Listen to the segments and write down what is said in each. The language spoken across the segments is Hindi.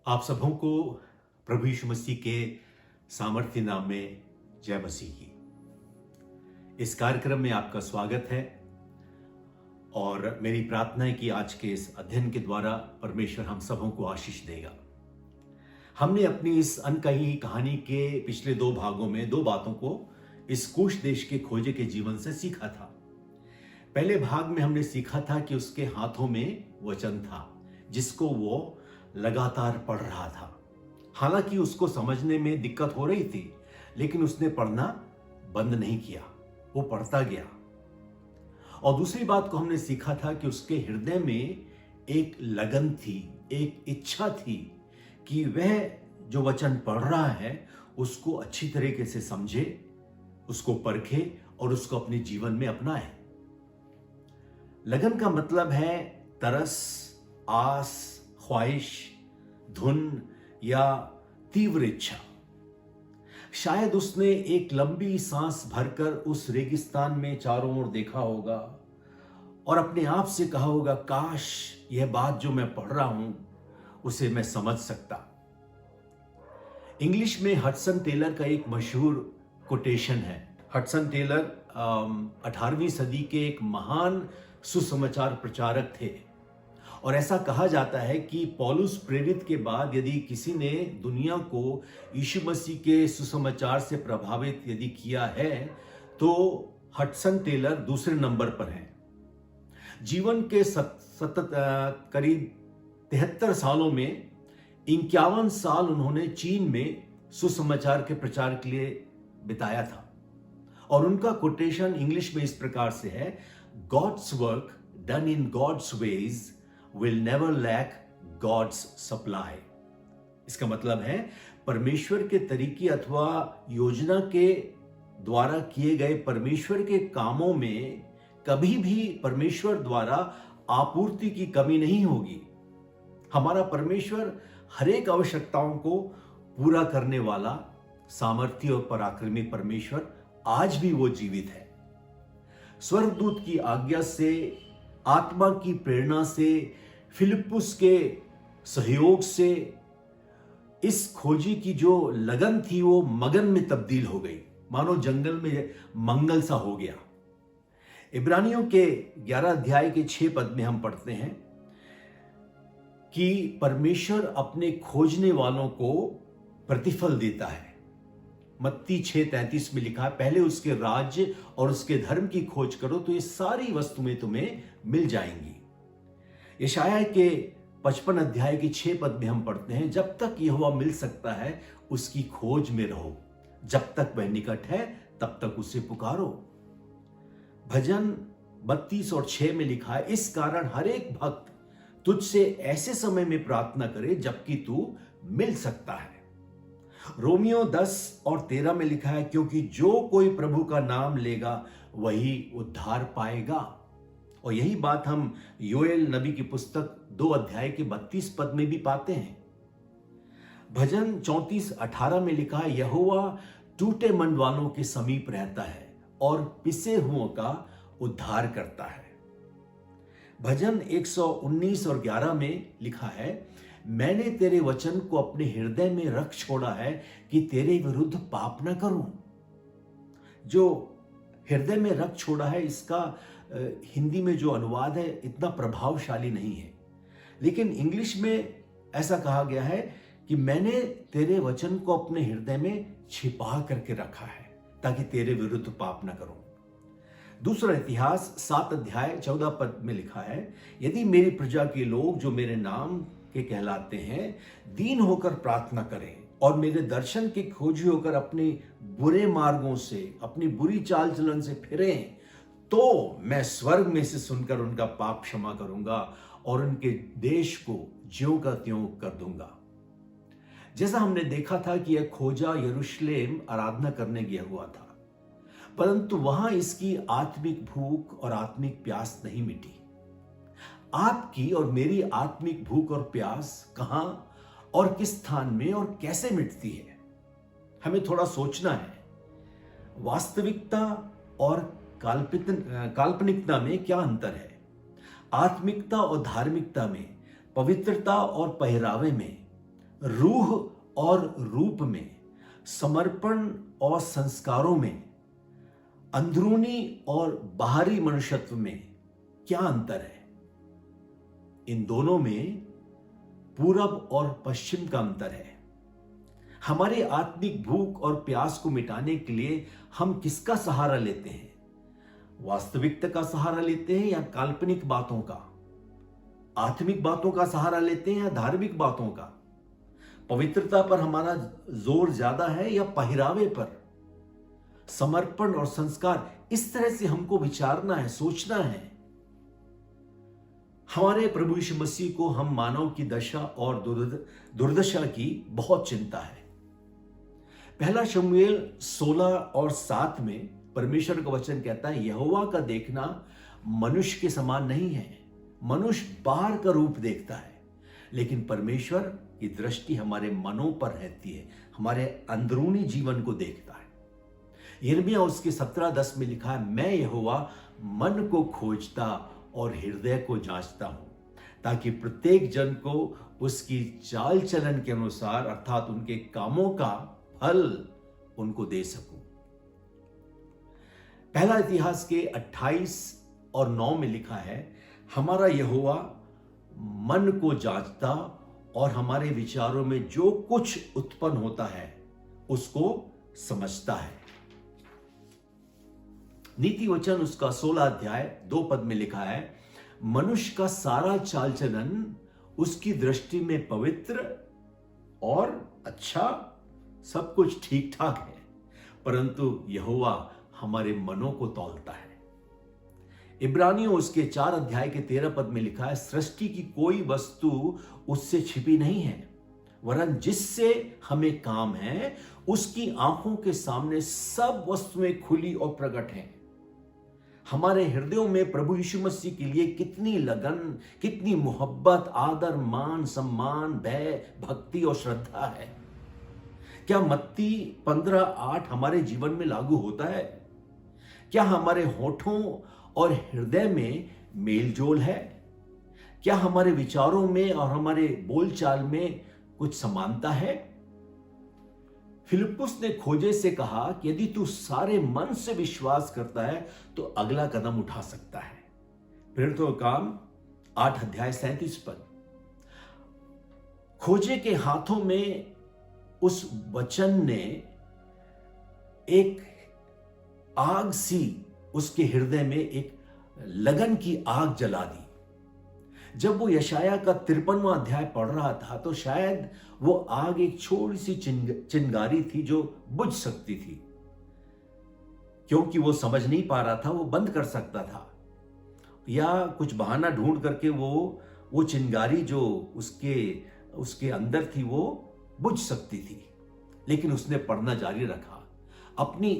आप सबों को प्रभु यीशु मसीह के सामर्थ्य नाम में जय मसीह की। इस कार्यक्रम में आपका स्वागत है और मेरी प्रार्थना है कि आज के इस अध्ययन के द्वारा परमेश्वर हम सबों को आशीष देगा। हमने अपनी इस अनकही कहानी के पिछले दो भागों में दो बातों को इस कूश देश के खोजे के जीवन से सीखा था। पहले भाग में हमने सीखा था कि उसके हाथों में वचन था जिसको वो लगातार पढ़ रहा था। हालांकि उसको समझने में दिक्कत हो रही थी, लेकिन उसने पढ़ना बंद नहीं किया, वो पढ़ता गया। और दूसरी बात को हमने सीखा था कि उसके हृदय में एक लगन थी, एक इच्छा थी कि वह जो वचन पढ़ रहा है उसको अच्छी तरीके से समझे, उसको परखे और उसको अपने जीवन में अपनाए। लगन का मतलब है तरस, आस, ख्वाहिश, धुन या तीव्र इच्छा। शायद उसने एक लंबी सांस भरकर उस रेगिस्तान में चारों ओर देखा होगा और अपने आप से कहा होगा, काश यह बात जो मैं पढ़ रहा हूं उसे मैं समझ सकता। इंग्लिश में हडसन टेलर का एक मशहूर कोटेशन है। हडसन टेलर 18वीं सदी के एक महान सुसमाचार प्रचारक थे और ऐसा कहा जाता है कि पौलुस प्रेरित के बाद यदि किसी ने दुनिया को यीशु मसीह के सुसमाचार से प्रभावित यदि किया है तो हडसन टेलर दूसरे नंबर पर हैं। जीवन के सतत करीब 73 सालों में 51 साल उन्होंने चीन में सुसमाचार के प्रचार के लिए बिताया था और उनका कोटेशन इंग्लिश में इस प्रकार से है, God's work done in God's ways will never lack God's supply। इसका मतलब है परमेश्वर के तरीके अथवा योजना के द्वारा किए गए परमेश्वर के कामों में कभी भी परमेश्वर द्वारा आपूर्ति की कमी नहीं होगी। हमारा परमेश्वर हर एक आवश्यकताओं को पूरा करने वाला सामर्थ्य और पराक्रमी परमेश्वर आज भी वो जीवित है। स्वर्गदूत की आज्ञा से, आत्मा की प्रेरणा से, फिलिप्पुस के सहयोग से इस खोजी की जो लगन थी वो मगन में तब्दील हो गई, मानो जंगल में मंगल सा हो गया। इब्रानियों के 11 अध्याय के 6 पद में हम पढ़ते हैं कि परमेश्वर अपने खोजने वालों को प्रतिफल देता है। मत्ती 6:33 में लिखा है, पहले उसके राज्य और उसके धर्म की खोज करो तो ये सारी वस्तुएं तुम्हें मिल जाएंगी। यशायाह के 55 अध्याय के 6 पद में हम पढ़ते हैं, जब तक यहोवा मिल सकता है उसकी खोज में रहो, जब तक वह निकट है तब तक उसे पुकारो। भजन 32 और 6 में लिखा है, इस कारण हर एक भक्त तुझसे ऐसे समय में प्रार्थना करे जबकि तू मिल सकता है। रोमियो 10 और 13 में लिखा है, क्योंकि जो कोई प्रभु का नाम लेगा वही उद्धार पाएगा। और यही बात हम योएल नबी की पुस्तक 2 अध्याय के 32 पद में भी पाते हैं। भजन 34:18 में लिखा है, यहोवा टूटे मन वालों के समीप रहता है और पिसे हुओं का उद्धार करता है। भजन 119 और 11 में लिखा है, मैंने तेरे वचन को अपने हृदय में रख छोड़ा है कि तेरे विरुद्ध पाप न करूं। जो हृदय में रख छोड़ा है, इसका हिंदी में जो अनुवाद है इतना प्रभावशाली नहीं है, लेकिन इंग्लिश में ऐसा कहा गया है कि मैंने तेरे वचन को अपने हृदय में छिपा करके रखा है ताकि तेरे विरुद्ध पाप न करूं। दूसरा इतिहास 7 अध्याय 14 पद में लिखा है, यदि मेरी प्रजा के लोग जो मेरे नाम के कहलाते हैं दीन होकर प्रार्थना करें और मेरे दर्शन के खोजी होकर अपने बुरे मार्गों से, अपनी बुरी चाल चलन से फिरें, तो मैं स्वर्ग में से सुनकर उनका पाप क्षमा करूंगा और उनके देश को ज्यों का त्यों कर दूंगा। जैसा हमने देखा था कि यह खोजा यरूशलेम आराधना करने गया हुआ था, परंतु वहां इसकी आत्मिक भूख और आत्मिक प्यास नहीं मिटी। आपकी और मेरी आत्मिक भूख और प्यास कहां और किस स्थान में और कैसे मिटती है, हमें थोड़ा सोचना है। वास्तविकता और काल्पनिकता में क्या अंतर है? आत्मिकता और धार्मिकता में, पवित्रता और पहरावे में, रूह और रूप में, समर्पण और संस्कारों में, अंदरूनी और बाहरी मनुष्यत्व में क्या अंतर है? इन दोनों में पूरब और पश्चिम का अंतर है। हमारे आत्मिक भूख और प्यास को मिटाने के लिए हम किसका सहारा लेते हैं? वास्तविकता का सहारा लेते हैं या काल्पनिक बातों का? आत्मिक बातों का सहारा लेते हैं या धार्मिक बातों का? पवित्रता पर हमारा जोर ज्यादा है या पहरावे पर? समर्पण और संस्कार, इस तरह से हमको विचारना है, सोचना है। हमारे प्रभु यीशु मसीह को हम मानव की दशा और दुर्दशा की बहुत चिंता है। पहला शमूएल 16 और 7 में परमेश्वर का वचन कहता है, यहोवा का देखना मनुष्य के समान नहीं है। मनुष्य बाहर का रूप देखता है, लेकिन परमेश्वर की दृष्टि हमारे मनों पर रहती है, हमारे अंदरूनी जीवन को देखता है। यिर्मयाह उसके 17:10 में लिखा है, मैं यहोवा मन को खोजता और हृदय को जांचता हूं, ताकि प्रत्येक जन को उसकी चाल चलन के अनुसार अर्थात उनके कामों का फल उनको दे सकूं। पहला इतिहास के 28 और 9 में लिखा है, हमारा यहोवा मन को जांचता और हमारे विचारों में जो कुछ उत्पन्न होता है उसको समझता है। नीति वचन उसका 16 अध्याय 2 पद में लिखा है, मनुष्य का सारा चाल चलन उसकी दृष्टि में पवित्र और अच्छा, सब कुछ ठीक ठाक है, परंतु यहोवा हमारे मनों को तौलता है। इब्रानियों उसके 4 अध्याय के 13 पद में लिखा है, सृष्टि की कोई वस्तु उससे छिपी नहीं है, वरन जिससे हमें काम है उसकी आंखों के सामने सब वस्तुएं खुली और प्रकट हैं। हमारे हृदयों में प्रभु यीशु मसीह के लिए कितनी लगन, कितनी मोहब्बत, आदर, मान, सम्मान, भय, भक्ति और श्रद्धा है। क्या मत्ती 15:8 हमारे जीवन में लागू होता है? क्या हमारे होठों और हृदय में मेलजोल है? क्या हमारे विचारों में और हमारे बोलचाल में कुछ समानता है? फिलिप्पुस ने खोजे से कहा कि यदि तू सारे मन से विश्वास करता है तो अगला कदम उठा सकता है। प्रेरितों का काम 8 अध्याय 37 पद। खोजे के हाथों में उस वचन ने एक आग सी उसके हृदय में एक लगन की आग जला दी। जब वो यशाया का 53वां अध्याय पढ़ रहा था तो शायद वो आग एक छोटी सी चिंगारी थी जो बुझ सकती थी। क्योंकि वो समझ नहीं पा रहा था, वो बंद कर सकता था या कुछ बहाना ढूंढ करके वो चिंगारी जो उसके अंदर थी वो बुझ सकती थी। लेकिन उसने पढ़ना जारी रखा, अपनी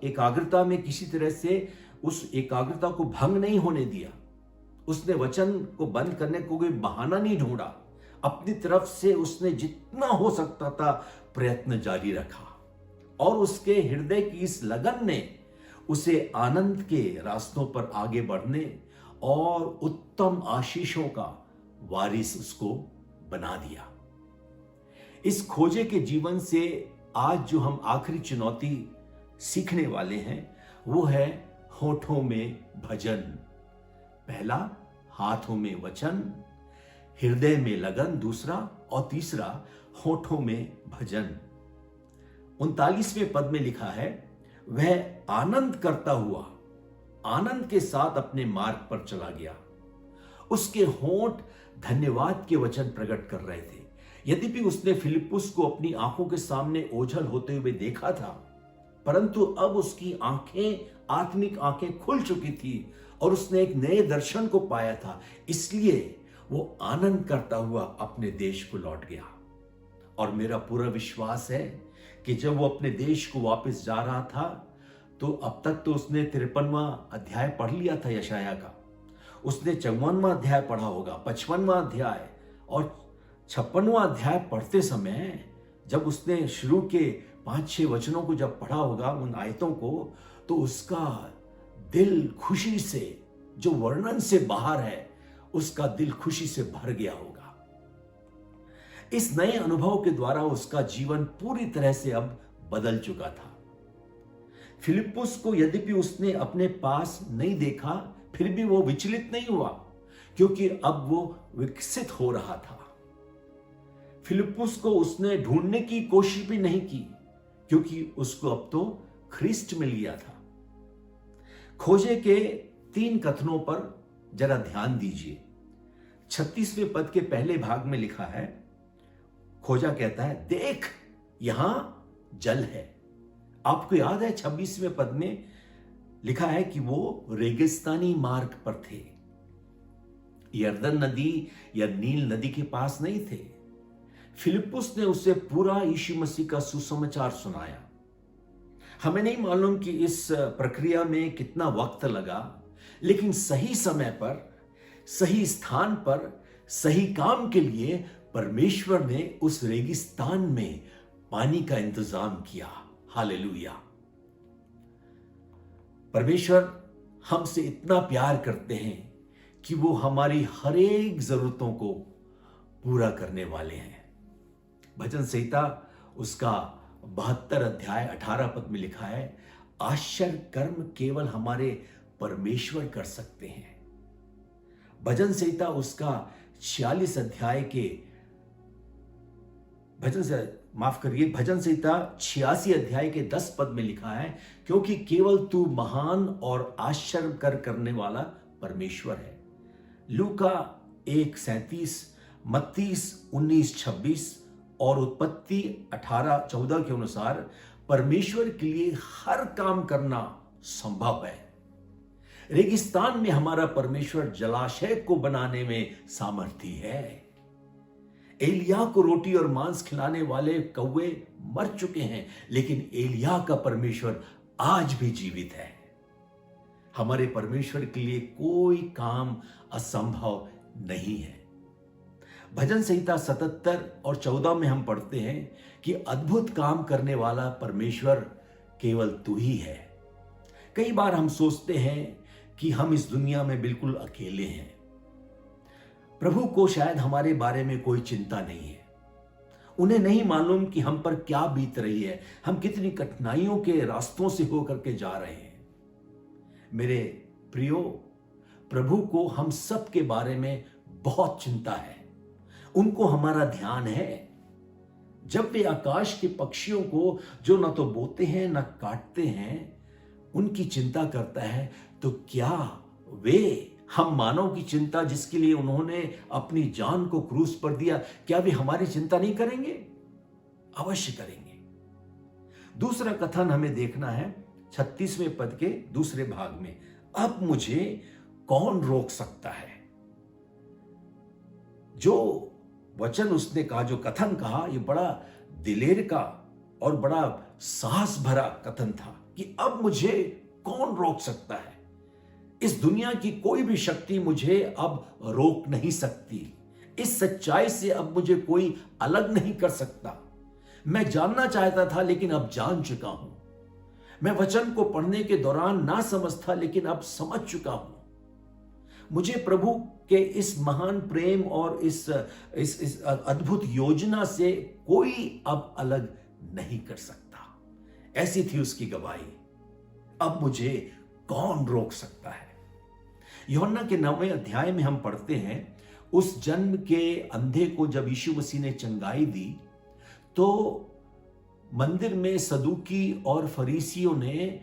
एकाग्रता में किसी तरह से उस एकाग्रता को भंग नहीं होने दिया। उसने वचन को बंद करने को कोई बहाना नहीं ढूंढा, अपनी तरफ से उसने जितना हो सकता था प्रयत्न जारी रखा और उसके हृदय की इस लगन ने उसे आनंद के रास्तों पर आगे बढ़ने और उत्तम आशीषों का वारिस उसको बना दिया। इस खोजे के जीवन से आज जो हम आखिरी चुनौती सीखने वाले हैं वो है होठों में भजन। पहला हाथों में वचन, हृदय में लगन दूसरा, और तीसरा होठों में भजन। 39वें पद में लिखा है, वह आनंद करता हुआ आनंद के साथ अपने मार्ग पर चला गया। उसके होंठ धन्यवाद के वचन प्रकट कर रहे थे। यद्यपि उसने फिलिप्पुस को अपनी आंखों के सामने ओझल होते हुए देखा था, परंतु अब उसकी आंखें, आत्मिक आंखें खुल चुकी थी और उसने एक नए दर्शन को पाया था। इसलिए वो आनंद करता हुआ अपने देश को लौट गया। और मेरा पूरा विश्वास है कि जब वो अपने देश को वापस जा रहा था तो अब तक तो उसने 53वां अध्याय पढ़ लिया था यशाया का, उसने 54वां अध्याय पढ़ा होगा, 55वां अध्याय और 56वां अध्याय पढ़ते समय जब उसने शुरू के 5-6 वचनों को जब पढ़ा होगा, उन आयतों को, तो उसका दिल खुशी से, जो वर्णन से बाहर है, उसका दिल खुशी से भर गया होगा। इस नए अनुभव के द्वारा उसका जीवन पूरी तरह से अब बदल चुका था। फिलिप्पुस को यद्यपि उसने अपने पास नहीं देखा, फिर भी वो विचलित नहीं हुआ, क्योंकि अब वो विकसित हो रहा था। फिलिप्पुस को उसने ढूंढने की कोशिश भी नहीं की, क्योंकि उसको अब तो ख्रिस्ट मिल गया था। खोजे के 3 कथनों पर जरा ध्यान दीजिए। 36वें पद के पहले भाग में लिखा है, खोजा कहता है, देख यहां जल है। आपको याद है 26वें पद में लिखा है कि वो रेगिस्तानी मार्ग पर थे, यरदन नदी या नील नदी के पास नहीं थे। फिलिप्पुस ने उसे पूरा यीशु मसीह का सुसमाचार सुनाया। हमें नहीं मालूम कि इस प्रक्रिया में कितना वक्त लगा, लेकिन सही समय पर, सही स्थान पर, सही काम के लिए परमेश्वर ने उस रेगिस्तान में पानी का इंतजाम किया। हालेलुया। परमेश्वर हमसे इतना प्यार करते हैं कि वो हमारी हर एक जरूरतों को पूरा करने वाले हैं। भजन संहिता उसका 72 अध्याय 18 पद में लिखा है, आश्चर्य कर्म केवल हमारे परमेश्वर कर सकते हैं। भजन संहिता उसका 46 अध्याय के भजन संहिता 86 अध्याय के 10 पद में लिखा है, क्योंकि केवल तू महान और आश्चर्य कर करने वाला परमेश्वर है। लूका 1:37, मत्ती 19:26 और उत्पत्ति 18:14 के अनुसार परमेश्वर के लिए हर काम करना संभव है। रेगिस्तान में हमारा परमेश्वर जलाशय को बनाने में सामर्थी है। एलिया को रोटी और मांस खिलाने वाले कौवे मर चुके हैं, लेकिन एलिया का परमेश्वर आज भी जीवित है। हमारे परमेश्वर के लिए कोई काम असंभव नहीं है। भजन संहिता 77 और 14 में हम पढ़ते हैं कि अद्भुत काम करने वाला परमेश्वर केवल तू ही है। कई बार हम सोचते हैं कि हम इस दुनिया में बिल्कुल अकेले हैं। प्रभु को शायद हमारे बारे में कोई चिंता नहीं है। उन्हें नहीं मालूम कि हम पर क्या बीत रही है, हम कितनी कठिनाइयों के रास्तों से होकर के जा रहे हैं। मेरे प्रियो, प्रभु को हम सब के बारे में बहुत चिंता है। उनको हमारा ध्यान है। जब वे आकाश के पक्षियों को, जो न तो बोते हैं न काटते हैं, उनकी चिंता करता है, तो क्या वे हम मानव की चिंता, जिसके लिए उन्होंने अपनी जान को क्रूस पर दिया, क्या वे हमारी चिंता नहीं करेंगे? अवश्य करेंगे। दूसरा कथन हमें देखना है 36वें पद के दूसरे भाग में, अब मुझे कौन रोक सकता है। जो वचन उसने कहा, जो कथन कहा, यह बड़ा दिलेर का और बड़ा साहस भरा कथन था कि अब मुझे कौन रोक सकता है। इस दुनिया की कोई भी शक्ति मुझे अब रोक नहीं सकती। इस सच्चाई से अब मुझे कोई अलग नहीं कर सकता। मैं जानना चाहता था, लेकिन अब जान चुका हूं। मैं वचन को पढ़ने के दौरान ना समझता, लेकिन अब समझ चुका हूं। मुझे प्रभु के इस महान प्रेम और इस अद्भुत योजना से कोई अब अलग नहीं कर सकता। ऐसी थी उसकी गवाही। अब मुझे कौन रोक सकता है। यूहन्ना के 9वें अध्याय में हम पढ़ते हैं, उस जन्म के अंधे को जब यीशु मसीह ने चंगाई दी, तो मंदिर में सदूकी और फरीसियों ने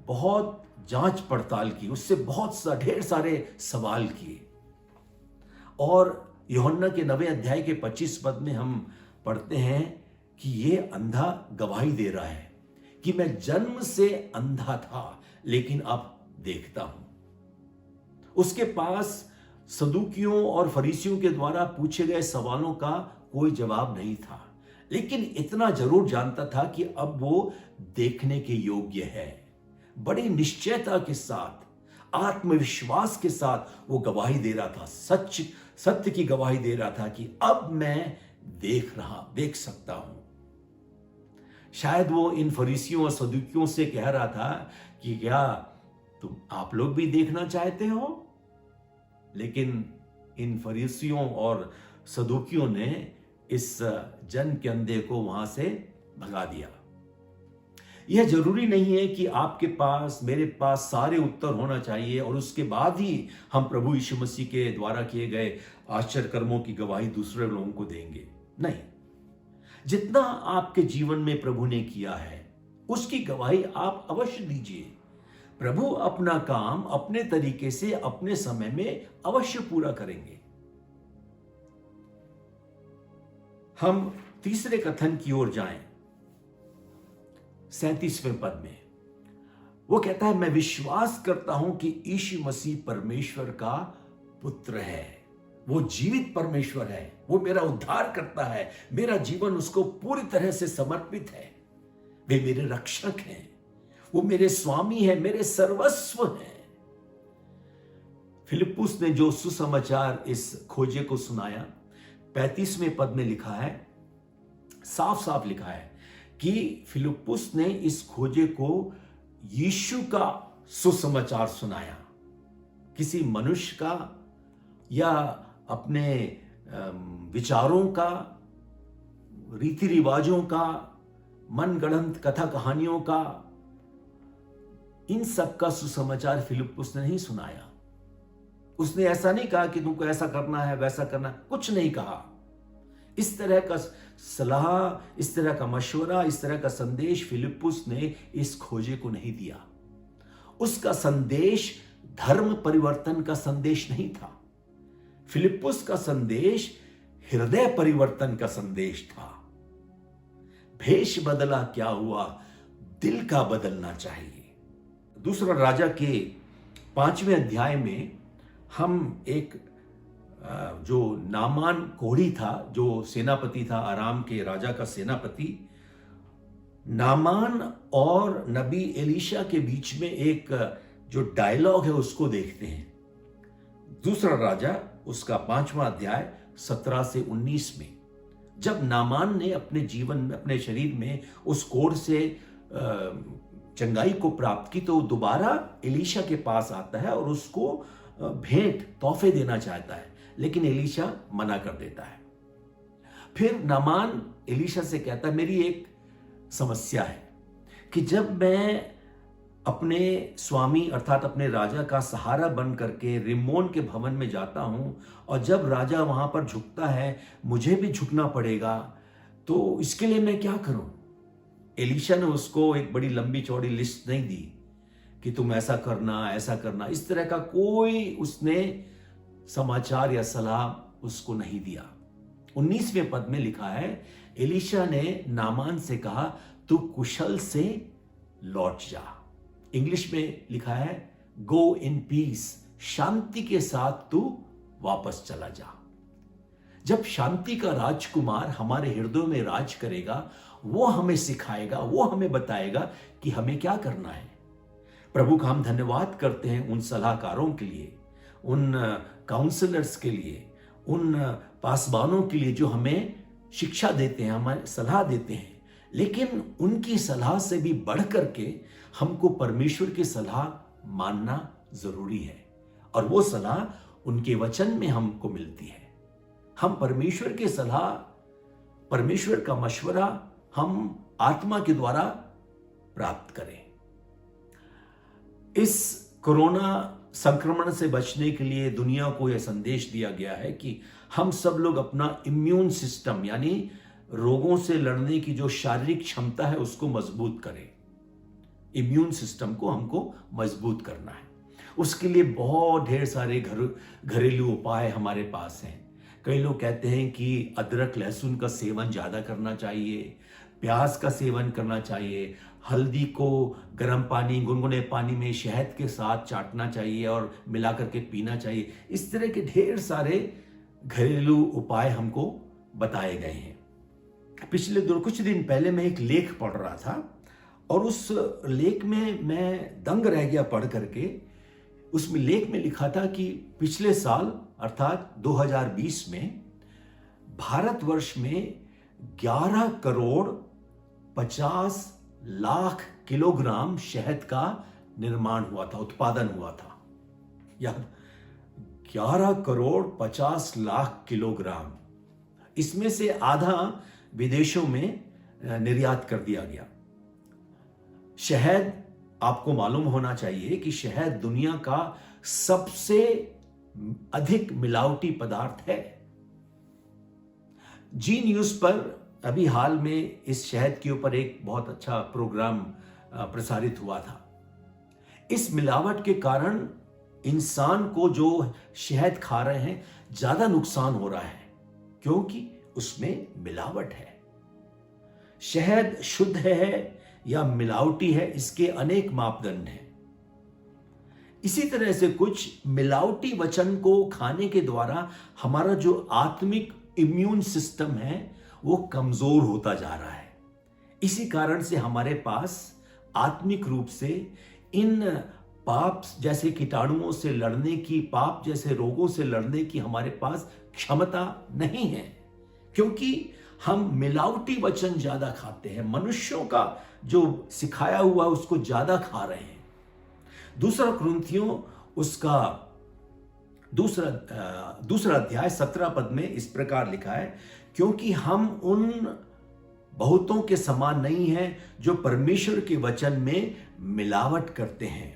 बहुत जांच पड़ताल की, उससे बहुत ढेर सारे सवाल किए। और यूहन्ना के 9वें अध्याय के 25 पद में हम पढ़ते हैं कि यह अंधा गवाही दे रहा है कि मैं जन्म से अंधा था, लेकिन अब देखता हूं। उसके पास सदूकियों और फरीसियों के द्वारा पूछे गए सवालों का कोई जवाब नहीं था, लेकिन इतना जरूर जानता था कि अब वो देखने के योग्य है। बड़ी निश्चयता के साथ, आत्मविश्वास के साथ वो गवाही दे रहा था, सत्य की गवाही दे रहा था कि अब मैं देख सकता हूं। शायद वो इन फरीसियों और सदूकियों से कह रहा था कि क्या आप लोग भी देखना चाहते हो? लेकिन इन फरीसियों और सदूकियों ने इस जन के अंधे को वहां से भगा दिया। यह जरूरी नहीं है कि आपके पास मेरे पास सारे उत्तर होना चाहिए और उसके बाद ही हम प्रभु यीशु मसीह के द्वारा किए गए आश्चर्य कर्मों की गवाही दूसरे लोगों को देंगे। नहीं, जितना आपके जीवन में प्रभु ने किया है उसकी गवाही आप अवश्य दीजिए। प्रभु अपना काम अपने तरीके से अपने समय में अवश्य पूरा करेंगे। हम तीसरे कथन की ओर जाएं। 37वें पद में वो कहता है, मैं विश्वास करता हूं कि यीशु मसीह परमेश्वर का पुत्र है, वो जीवित परमेश्वर है, वो मेरा उद्धार करता है, मेरा जीवन उसको पूरी तरह से समर्पित है, वे मेरे रक्षक हैं, वो मेरे स्वामी है, मेरे सर्वस्व हैं। फिलिप्पुस ने जो सुसमाचार इस खोजे को सुनाया, 35वें पद में लिखा है, साफ साफ लिखा है कि फिलिप्पुस ने इस खोजे को यीशु का सुसमाचार सुनाया, किसी मनुष्य का या अपने विचारों का, रीति रिवाजों का, मनगढ़ंत कथा कहानियों का, इन सब का सुसमाचार फिलिप्पुस ने नहीं सुनाया। उसने ऐसा नहीं कहा कि तुमको ऐसा करना है वैसा करना, कुछ नहीं कहा। इस तरह का सलाह, इस तरह का मशवरा, इस तरह का संदेश फिलिप्पुस ने इस खोजे को नहीं दिया। उसका संदेश धर्म परिवर्तन का संदेश नहीं था। फिलिप्पुस का संदेश हृदय परिवर्तन का संदेश था। भेष बदला क्या हुआ, दिल का बदलना चाहिए। दूसरा राजा के 5वें अध्याय में हम एक जो नामान कोढ़ी था, जो सेनापति था, आराम के राजा का सेनापति, नामान और नबी एलीशा के बीच में एक जो डायलॉग है उसको देखते हैं। दूसरा राजा उसका 5वां अध्याय 17 से 19 में, जब नामान ने अपने जीवन में, अपने शरीर में उस कोढ़ से चंगाई को प्राप्त की, तो दोबारा एलीशा के पास आता है और उसको भेंट तोहफे देना चाहता है, लेकिन एलीशा मना कर देता है। फिर नामान एलीशा से कहता है, मेरी एक समस्या है कि जब मैं अपने स्वामी अर्थात अपने राजा का सहारा बन करके रिम्मोन के भवन में जाता हूं और जब राजा वहां पर झुकता है मुझे भी झुकना पड़ेगा, तो इसके लिए मैं क्या करूं। एलीशा ने उसको एक बड़ी लंबी चौड़ी लिस्ट नहीं दी कि तुम ऐसा करना ऐसा करना, इस तरह का कोई उसने समाचार या सलाह उसको नहीं दिया। 19वें पद में लिखा है, एलीशा ने नामान से कहा, तू कुशल से लौट जा। इंग्लिश में लिखा है, गो इन पीस, शांति के साथ तू वापस चला जा। जब शांति का राजकुमार हमारे हृदयों में राज करेगा, वो हमें सिखाएगा, वो हमें बताएगा कि हमें क्या करना है। प्रभु का हम धन्यवाद करते हैं उन सलाहकारों के लिए, उन काउंसलर्स के लिए, उन पासबानों के लिए जो हमें शिक्षा देते हैं, हमें सलाह देते हैं, लेकिन उनकी सलाह से भी बढ़ करके हमको परमेश्वर की सलाह मानना जरूरी है, और वो सलाह उनके वचन में हमको मिलती है। हम परमेश्वर की सलाह, परमेश्वर का मशवरा हम आत्मा के द्वारा प्राप्त करें। इस कोरोना संक्रमण से बचने के लिए दुनिया को यह संदेश दिया गया है कि हम सब लोग अपना इम्यून सिस्टम यानी रोगों से लड़ने की जो शारीरिक क्षमता है उसको मजबूत करें। इम्यून सिस्टम को हमको मजबूत करना है। उसके लिए बहुत ढेर सारे घरेलू उपाय हमारे पास हैं। कई लोग कहते हैं कि अदरक लहसुन का सेवन ज्यादा करना चाहिए, प्याज का सेवन करना चाहिए, हल्दी को गर्म पानी, गुनगुने पानी में शहद के साथ चाटना चाहिए और मिला करके पीना चाहिए। इस तरह के ढेर सारे घरेलू उपाय हमको बताए गए हैं। पिछले कुछ दिन पहले मैं एक लेख पढ़ रहा था और उस लेख में मैं दंग रह गया पढ़ करके। उसमें लेख में लिखा था कि पिछले साल अर्थात 2020 में भारतवर्ष में 11 करोड़ 50 लाख किलोग्राम शहद का निर्माण हुआ था, उत्पादन हुआ था। या 11 करोड़ 50 लाख किलोग्राम, इसमें से आधा विदेशों में निर्यात कर दिया गया। शहद, आपको मालूम होना चाहिए कि शहद दुनिया का सबसे अधिक मिलावटी पदार्थ है। जी न्यूज पर अभी हाल में इस शहद के ऊपर एक बहुत अच्छा प्रोग्राम प्रसारित हुआ था। इस मिलावट के कारण इंसान को जो शहद खा रहे हैं ज्यादा नुकसान हो रहा है, क्योंकि उसमें मिलावट है। शहद शुद्ध है या मिलावटी है, इसके अनेक मापदंड हैं। इसी तरह से कुछ मिलावटी वचन को खाने के द्वारा हमारा जो आत्मिक इम्यून सिस्टम है वो कमजोर होता जा रहा है। इसी कारण से हमारे पास आत्मिक रूप से इन पाप जैसे कीटाणुओं से लड़ने की, पाप जैसे रोगों से लड़ने की हमारे पास क्षमता नहीं है, क्योंकि हम मिलावटी वचन ज्यादा खाते हैं। मनुष्यों का जो सिखाया हुआ उसको ज्यादा खा रहे हैं। दूसरा कुरिन्थियों उसका दूसरा अध्याय 17 पद में इस प्रकार लिखा है, क्योंकि हम उन बहुतों के समान नहीं हैं जो परमेश्वर के वचन में मिलावट करते हैं,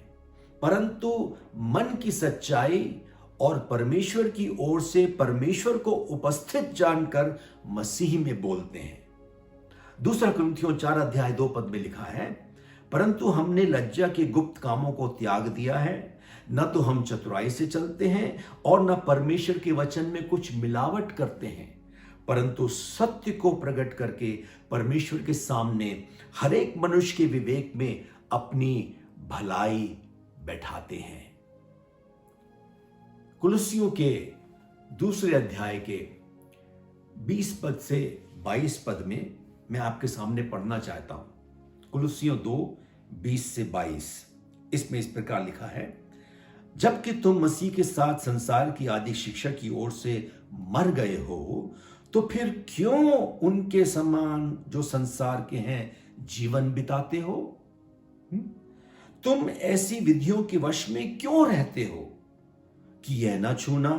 परंतु मन की सच्चाई और परमेश्वर की ओर से परमेश्वर को उपस्थित जानकर मसीह में बोलते हैं। दूसरा कुरिन्थियों 4 अध्याय 2 पद में लिखा है, परंतु हमने लज्जा के गुप्त कामों को त्याग दिया है, न तो हम चतुराई से चलते हैं और न परमेश्वर के वचन में कुछ मिलावट करते हैं, परंतु सत्य को प्रकट करके परमेश्वर के सामने हर एक मनुष्य के विवेक में अपनी भलाई बैठाते हैं। कुलुस्सियों के दूसरे अध्याय के 20 पद से 22 पद में मैं आपके सामने पढ़ना चाहता हूं। कुलुस्सियों 2:20 से 22, इसमें इस प्रकार लिखा है, जबकि तुम मसीह के साथ संसार की आदि शिक्षा की ओर से मर गए हो, तो फिर क्यों उनके समान जो संसार के हैं जीवन बिताते हो? तुम ऐसी विधियों के वश में क्यों रहते हो कि यह ना छूना,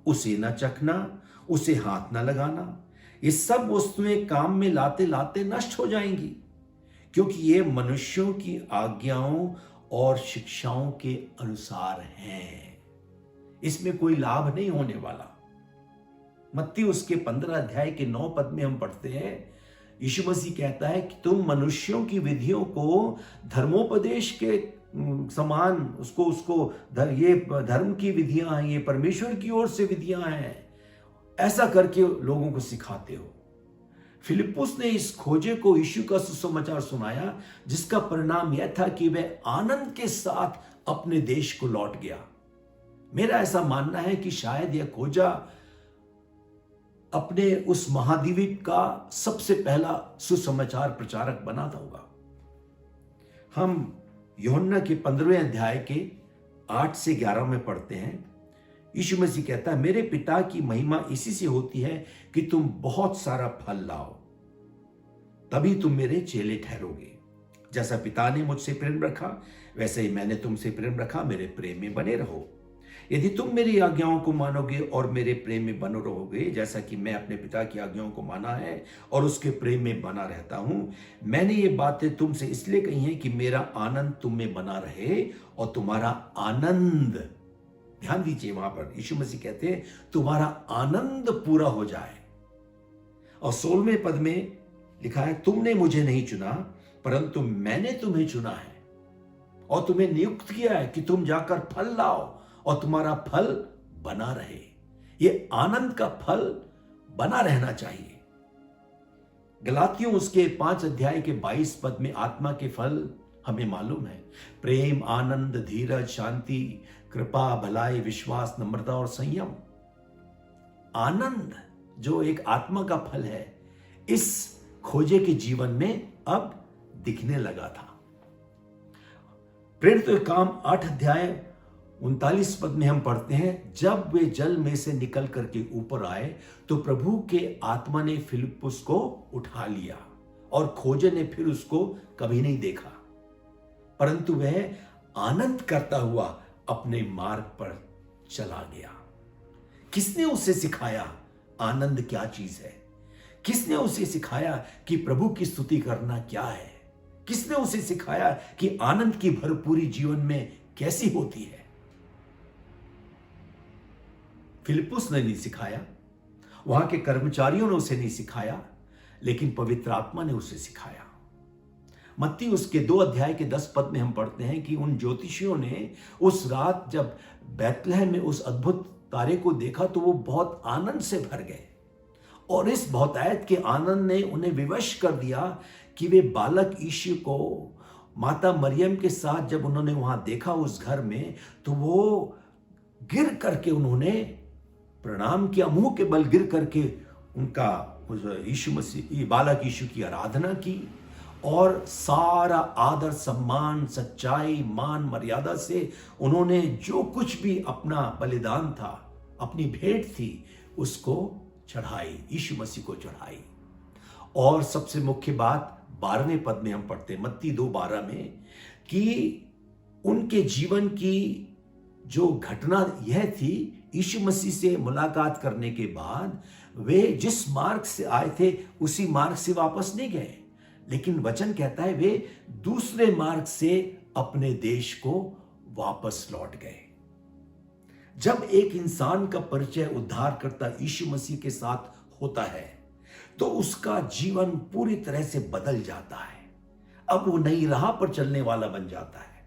उसे ना चखना, उसे हाथ ना लगाना, ये सब वस्तुएं काम में लाते लाते नष्ट हो जाएंगी, क्योंकि ये मनुष्यों की आज्ञाओं और शिक्षाओं के अनुसार हैं। इसमें कोई लाभ नहीं होने वाला। मत्ती उसके 15 अध्याय के 9 पद में हम पढ़ते हैं, यीशु मसीह कहता है कि तुम मनुष्यों की विधियों को धर्मोपदेश के समान उसको ये धर्म की विधियां हैं, ये परमेश्वर की ओर से विधियां हैं, ऐसा करके लोगों को सिखाते हो। फिलिप्पुस ने इस खोजे को यीशु का सुसमाचार सुनाया, जिसका परिणाम यह था कि वह आनंद के साथ अपने देश को लौट गया। मेरा ऐसा मानना है कि शायद यह खोजा अपने उस महाद्वीप का सबसे पहला सुसमाचार प्रचारक बना था होगा। हम यूहन्ना के 15वें अध्याय के 8 से 11 में पढ़ते हैं, यीशु मसीह कहता है, मेरे पिता की महिमा इसी से होती है कि तुम बहुत सारा फल लाओ, तभी तुम मेरे चेले ठहरोगे। जैसा पिता ने मुझसे प्रेम रखा, वैसे ही मैंने तुमसे प्रेम रखा, मेरे प्रेम में बने रहो। यदि तुम मेरी आज्ञाओं को मानोगे और मेरे प्रेम में बने रहोगे, जैसा कि मैं अपने पिता की आज्ञाओं को माना है और उसके प्रेम में बना रहता हूं। मैंने ये बातें तुमसे इसलिए कही हैं कि मेरा आनंद तुम में बना रहे और तुम्हारा आनंद, ध्यान दीजिए, वहां पर यीशु मसीह कहते हैं तुम्हारा आनंद पूरा हो जाए। और 16वें पद में लिखा है, तुमने मुझे नहीं चुना, परंतु मैंने तुम्हें चुना है और तुम्हें नियुक्त किया है कि तुम जाकर फल लाओ और तुम्हारा फल बना रहे। ये आनंद का फल बना रहना चाहिए। गलातियों उसके 5 अध्याय के 22 पद में आत्मा के फल हमें मालूम है, प्रेम, आनंद, धीरज, शांति, कृपा, भलाई, विश्वास, नम्रता और संयम। आनंद जो एक आत्मा का फल है, इस खोजे के जीवन में अब दिखने लगा था। प्रेरितों के काम 8 अध्याय 39 पद में हम पढ़ते हैं, जब वे जल में से निकल करके ऊपर आए तो प्रभु के आत्मा ने फिलिप्पुस को उठा लिया और खोजे ने फिर उसको कभी नहीं देखा, परंतु वह आनंद करता हुआ अपने मार्ग पर चला गया। किसने उसे सिखाया आनंद क्या चीज है? किसने उसे सिखाया कि प्रभु की स्तुति करना क्या है? किसने उसे सिखाया कि आनंद की भरपूरी जीवन में कैसी होती है? फिलिप्पुस ने नहीं सिखाया, वहां के कर्मचारियों ने उसे नहीं सिखाया, लेकिन पवित्र आत्मा ने उसे सिखाया। मत्ती उसके 2 अध्याय के 10 पद में हम पढ़ते हैं कि उन ज्योतिषियों ने उस रात जब बैतलहम में उस अद्भुत तारे को देखा तो वो बहुत आनंद से भर गए, और इस बहुतायत के आनंद ने उन्हें विवश कर दिया कि वे बालक यीशु को माता मरियम के साथ जब उन्होंने वहां देखा उस घर में, तो वो गिर करके उन्होंने प्रणाम किया, मुंह के बल गिर करके उनका यीशु मसीह बालक यीशु की आराधना की, और सारा आदर सम्मान सच्चाई मान मर्यादा से उन्होंने जो कुछ भी अपना बलिदान था, अपनी भेंट थी, उसको चढ़ाई, यीशु मसीह को चढ़ाई। और सबसे मुख्य बात 12वें पद में हम पढ़ते हैं मत्ती 2:12 में कि उनके जीवन की जो घटना यह थी, यीशु मसीह से मुलाकात करने के बाद वे जिस मार्ग से आए थे उसी मार्ग से वापस नहीं गए, लेकिन वचन कहता है वे दूसरे मार्ग से अपने देश को वापस लौट गए। जब एक इंसान का परिचय उद्धारकर्ता यीशु मसीह के साथ होता है तो उसका जीवन पूरी तरह से बदल जाता है। अब वो नई राह पर चलने वाला बन जाता है।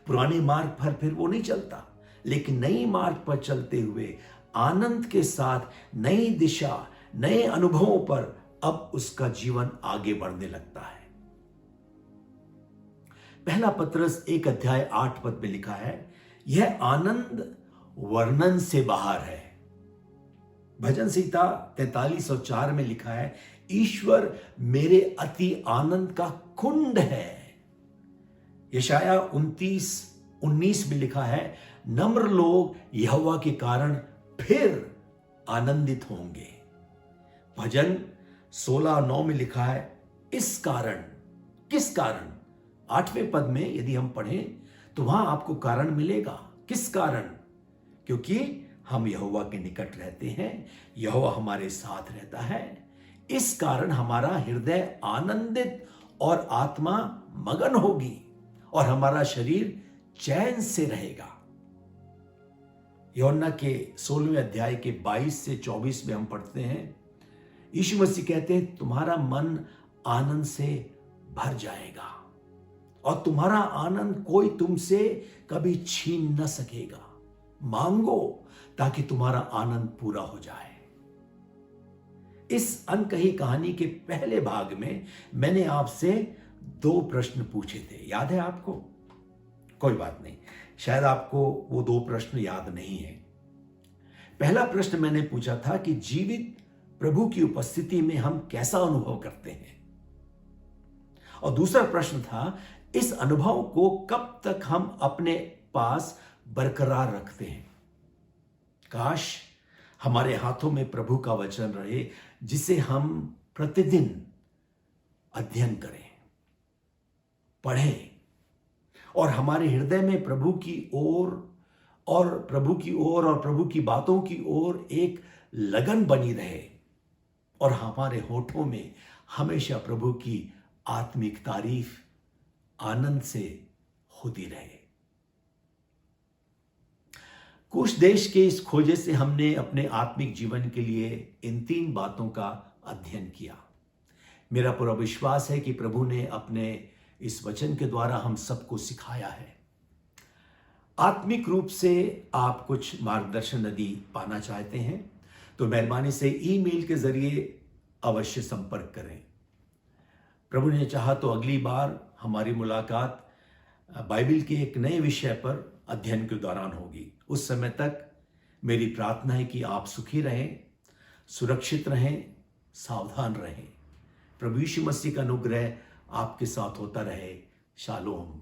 पुराने मार्ग पर फिर वो नहीं चलता, लेकिन नई मार्ग पर चलते हुए आनंद के साथ नई दिशा, नए अनुभवों पर अब उसका जीवन आगे बढ़ने लगता है। पहला पत्रस 1 अध्याय 8 पद में लिखा है, यह आनंद वर्णन से बाहर है। भजन संहिता 43 और 4 में लिखा है, ईश्वर मेरे अति आनंद का कुंड है। यशाया 29:19 में लिखा है, नम्र लोग यहोवा के कारण फिर आनंदित होंगे। भजन 16:9 में लिखा है, इस कारण, किस कारण? 8वें पद में यदि हम पढ़ें तो वहां आपको कारण मिलेगा। किस कारण? क्योंकि हम यहोवा के निकट रहते हैं, यहोवा हमारे साथ रहता है, इस कारण हमारा हृदय आनंदित और आत्मा मगन होगी और हमारा शरीर चैन से रहेगा। यूहन्ना के 16वें अध्याय के 22 से 24 में हम पढ़ते हैं, यीशु मसीह कहते हैं, तुम्हारा मन आनंद से भर जाएगा और तुम्हारा आनंद कोई तुमसे कभी छीन न सकेगा। मांगो ताकि तुम्हारा आनंद पूरा हो जाए। इस अनकही कहानी के पहले भाग में मैंने आपसे 2 प्रश्न पूछे थे, याद है आपको? कोई बात नहीं, शायद आपको वो 2 प्रश्न याद नहीं है। पहला प्रश्न मैंने पूछा था कि जीवित प्रभु की उपस्थिति में हम कैसा अनुभव करते हैं, और दूसरा प्रश्न था, इस अनुभव को कब तक हम अपने पास बरकरार रखते हैं। काश हमारे हाथों में प्रभु का वचन रहे जिसे हम प्रतिदिन अध्ययन करें, पढ़ें, और हमारे हृदय में प्रभु की ओर और प्रभु की बातों की ओर एक लगन बनी रहे, और हमारे होठों में हमेशा प्रभु की आत्मिक तारीफ आनंद से होती रहे। कुछ देश के इस खोजे से हमने अपने आत्मिक जीवन के लिए इन 3 बातों का अध्ययन किया। मेरा पूरा विश्वास है कि प्रभु ने अपने इस वचन के द्वारा हम सबको सिखाया है। आत्मिक रूप से आप कुछ मार्गदर्शन यदि पाना चाहते हैं तो मेहरबानी से ईमेल के जरिए अवश्य संपर्क करें। प्रभु ने चाहा तो अगली बार हमारी मुलाकात बाइबल के एक नए विषय पर अध्ययन के दौरान होगी। उस समय तक मेरी प्रार्थना है कि आप सुखी रहें, सुरक्षित रहें, सावधान रहें। प्रभु यीशु मसीह का अनुग्रह आपके साथ होता रहे। शालोम।